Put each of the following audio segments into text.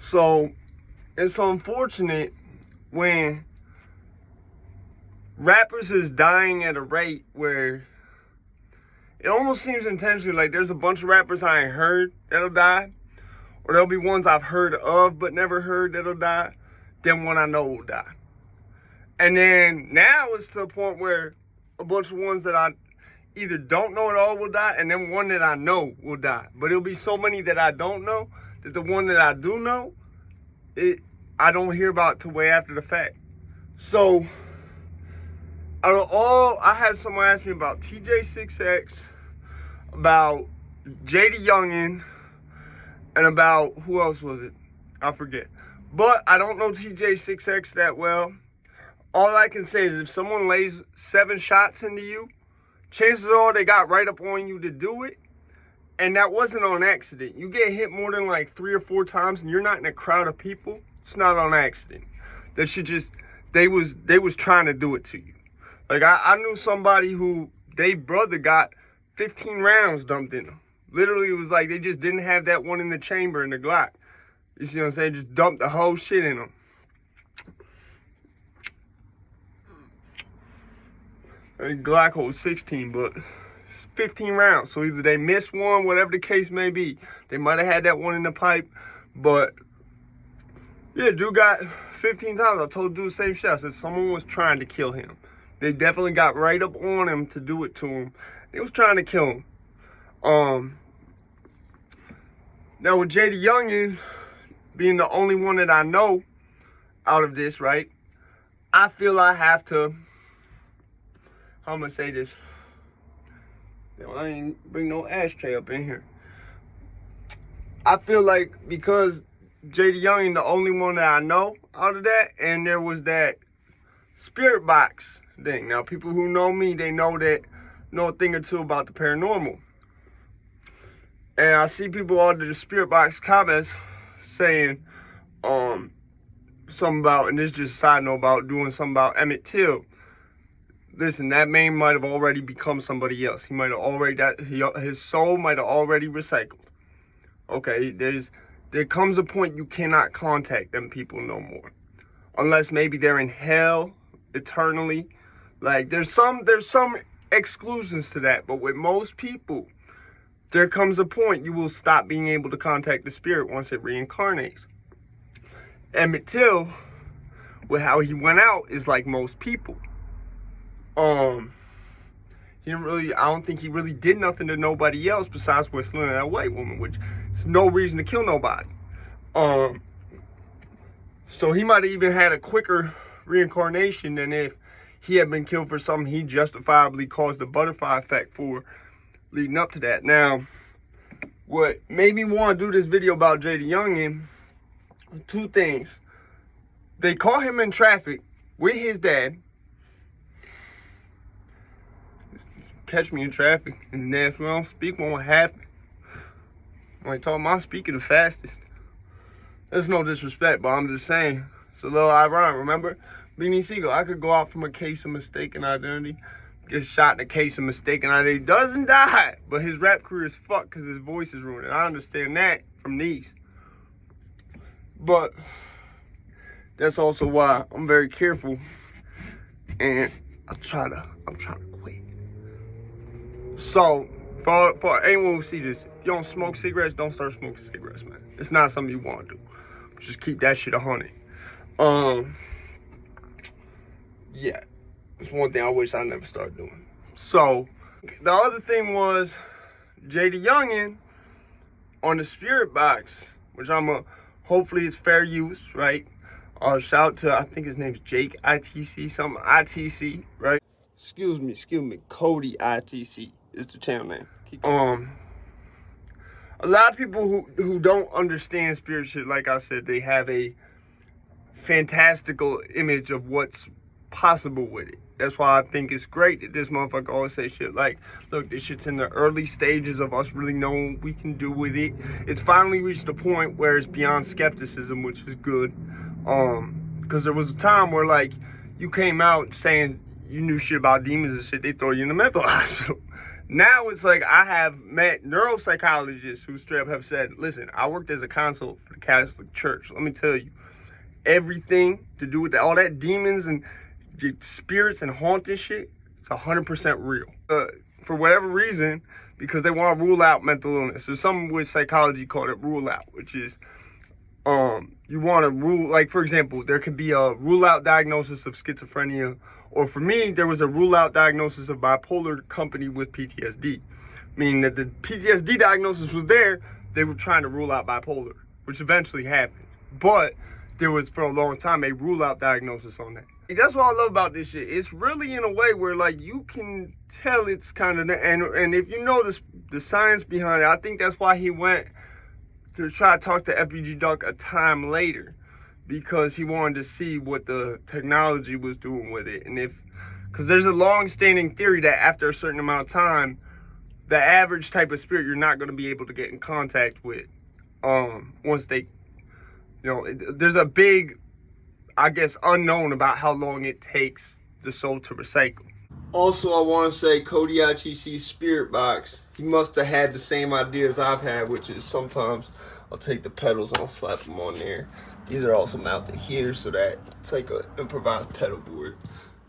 So it's unfortunate when rappers is dying at a rate where it almost seems intentionally. Like there's a bunch of rappers I ain't heard that'll die, or there'll be ones I've heard of but never heard that'll die, then one I know will die. And then now it's to a point where a bunch of ones that I either don't know at all will die, and then one that I know will die. But it'll be so many that I don't know that the one that I do know, I don't hear about till way after the fact. So out of all, I had someone ask me about TJ6X, about Jaydayoungan, and about, who else was it? I forget. But I don't know TJ6X that well. All I can say is if someone lays 7 shots into you, chances are they got right up on you to do it. And that wasn't on accident. You get hit more than like 3 or 4 times and you're not in a crowd of people, it's not on accident. That shit just, they was trying to do it to you. Like I knew somebody who, their brother got 15 rounds dumped in them. Literally, it was like they just didn't have that one in the chamber in the Glock. You see what I'm saying? Just dumped the whole shit in them. Glock holds 16, but it's 15 rounds. So either they missed one, whatever the case may be. They might have had that one in the pipe. But yeah, dude got 15 times. I told dude the same shit. I said someone was trying to kill him. They definitely got right up on him to do it to him. They was trying to kill him. Now with Jaydayoungan being the only one that I know out of this, right? I feel I have to, how am I gonna say this? I ain't bring no ashtray up in here. I feel like because Jaydayoungan the only one that I know out of that, and there was that spirit box thing. Now people who know me, they know a thing or two about the paranormal. And I see people under the spirit box comments saying something about, and this is just a side note about doing something about Emmett Till. Listen, that man might have already become somebody else. He might have already, his soul might have already recycled. Okay, there comes a point you cannot contact them people no more. Unless maybe they're in hell eternally. Like there's some exclusions to that, but with most people, there comes a point you will stop being able to contact the spirit once it reincarnates. Emmett Till, with how he went out, is like most people. He didn't really, I don't think he really did nothing to nobody else besides whistling at that white woman, which is no reason to kill nobody. So he might have even had a quicker reincarnation than if he had been killed for something he justifiably caused the butterfly effect for leading up to that. Now, what made me want to do this video about Jaydayoungan, 2 things. They caught him in traffic with his dad. Catch me in traffic, and then if we don't speak, won't happen. I'm like talking about speaking the fastest. There's no disrespect, but I'm just saying, it's a little ironic. Remember, Beanie Siegel, I could go out from a case of mistaken identity, get shot in a case of mistaken identity, doesn't die, but his rap career is fucked because his voice is ruined. And I understand that from these. But that's also why I'm very careful, and I'm trying to quit. So, for anyone who see this, if you don't smoke cigarettes, don't start smoking cigarettes, man. It's not something you want to do. Just keep that shit 100. Yeah. It's one thing I wish I never started doing. So, the other thing was Jaydayoungan on the spirit box, which hopefully it's fair use, right? Shout out to, I think his name's Jake ITC, something ITC, right? Excuse me, Cody ITC is the channel name. A lot of people who don't understand spirit shit, like I said, they have a fantastical image of what's possible with it. That's why I think it's great that this motherfucker always say shit like, look, this shit's in the early stages of us really knowing what we can do with it. It's finally reached a point where it's beyond skepticism, which is good. Because there was a time where, like, you came out saying you knew shit about demons and shit, they throw you in the mental hospital. Now it's like I have met neuropsychologists who straight up have said, listen, I worked as a consult for the Catholic Church. Let me tell you, everything to do with all that demons and spirits and haunting shit, it's 100% real. For whatever reason, because they want to rule out mental illness. There's something with psychology called it rule out, which is you want to rule, like, for example, there could be a rule out diagnosis of schizophrenia, or for me, there was a rule out diagnosis of bipolar accompanied with PTSD, meaning that the PTSD diagnosis was there, they were trying to rule out bipolar, which eventually happened. But there was, for a long time, a rule out diagnosis on that. That's what I love about this shit. It's really in a way where, like, you can tell it's kind of, and if you know the science behind it, I think that's why he went to try to talk to FBG Duck a time later, because he wanted to see what the technology was doing with it. And because there's a long-standing theory that after a certain amount of time, the average type of spirit you're not going to be able to get in contact with once they, there's a big, I guess, unknown about how long it takes the soul to recycle. Also, I want to say Kodiachi's spirit box, he must have had the same ideas I've had, which is sometimes I'll take the pedals and I'll slap them on there. These are also mounted here so that it's like an improvised pedal board.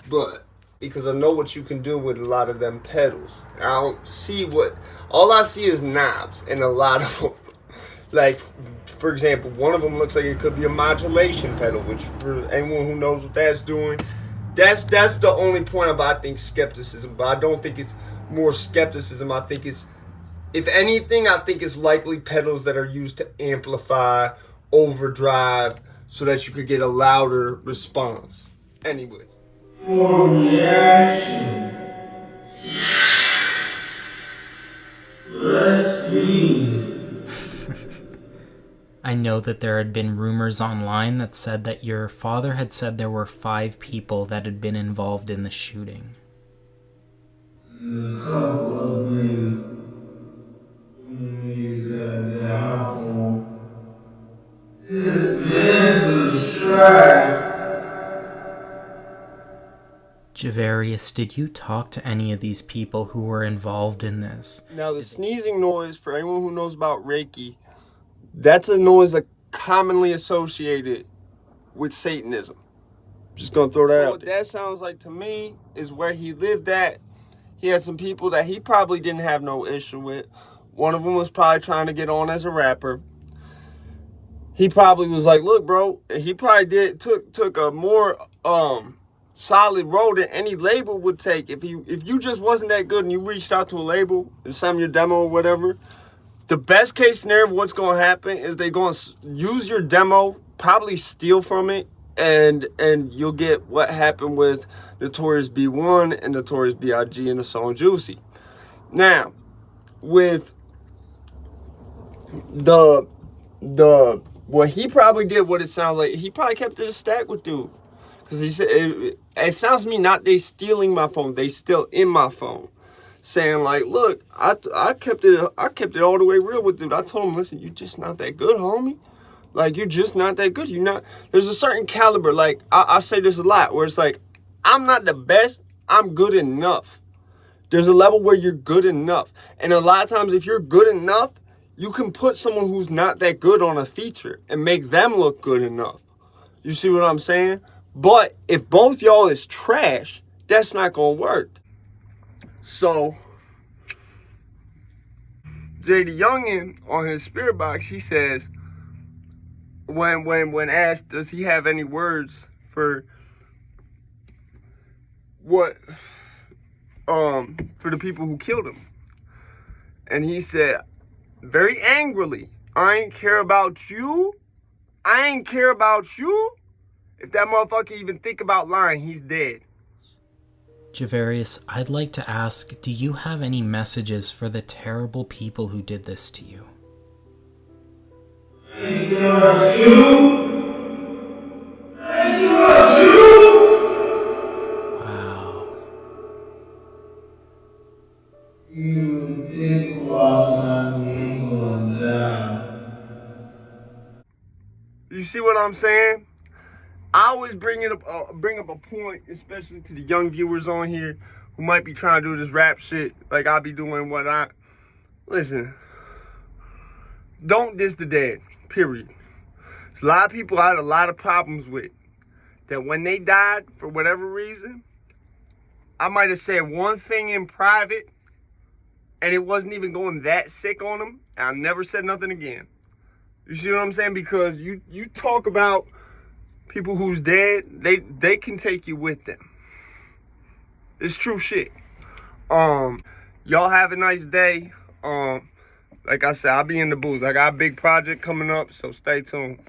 But because I know what you can do with a lot of them pedals. I don't see all I see is knobs and a lot of them. Like, for example, one of them looks like it could be a modulation pedal, which for anyone who knows what that's doing, that's the only point about, I think, skepticism. But I don't think it's more skepticism. I think it's, if anything, I think it's likely pedals that are used to amplify, overdrive, so that you could get a louder response. Anyway. For reaction. Let's breathe. I know that there had been rumors online that said that your father had said there were 5 people that had been involved in the shooting. A couple of things that happened. This man's a strike. Javarius, did you talk to any of these people who were involved in this? Now, the sneezing noise, for anyone who knows about Reiki, that's a noise that commonly associated with Satanism. Just gonna throw that out there. What that sounds like to me is where he lived at. He had some people that he probably didn't have no issue with. One of them was probably trying to get on as a rapper. He probably was like, look, bro, he probably took a more solid road than any label would take. If you just wasn't that good and you reached out to a label and sent your demo or whatever, the best case scenario of what's going to happen is they're going to use your demo, probably steal from it, and you'll get what happened with Notorious B1 and Notorious B.I.G. and the song Juicy. Now, with the what he probably did, what it sounds like, he probably kept it a stack with dude. Because he said, it sounds to me not they stealing my phone, they still in my phone. Saying like, look, I kept it all the way real with dude. I told him, listen, you're just not that good, homie. Like, you're just not that good. There's a certain caliber, like, I say this a lot, where it's like, I'm not the best, I'm good enough. There's a level where you're good enough. And a lot of times, if you're good enough, you can put someone who's not that good on a feature and make them look good enough. You see what I'm saying? But if both y'all is trash, that's not gonna work. So, Jaydayoungan on his spirit box, he says, when asked, does he have any words for what, for the people who killed him? And he said, very angrily, I ain't care about you. I ain't care about you. If that motherfucker even think about lying, he's dead. Javarius, I'd like to ask, do you have any messages for the terrible people who did this to you? I care about you. I care about you. Wow. You think about me going down. You see what I'm saying? I always bring up a point, especially to the young viewers on here, who might be trying to do this rap shit like I be doing what I... Listen, don't diss the dead, period. There's a lot of people I had a lot of problems with that when they died, for whatever reason, I might have said one thing in private and it wasn't even going that sick on them, and I never said nothing again. You see what I'm saying? Because you talk about people who's dead, they can take you with them. It's true shit. Y'all have a nice day. Like I said, I'll be in the booth. I got a big project coming up, so stay tuned.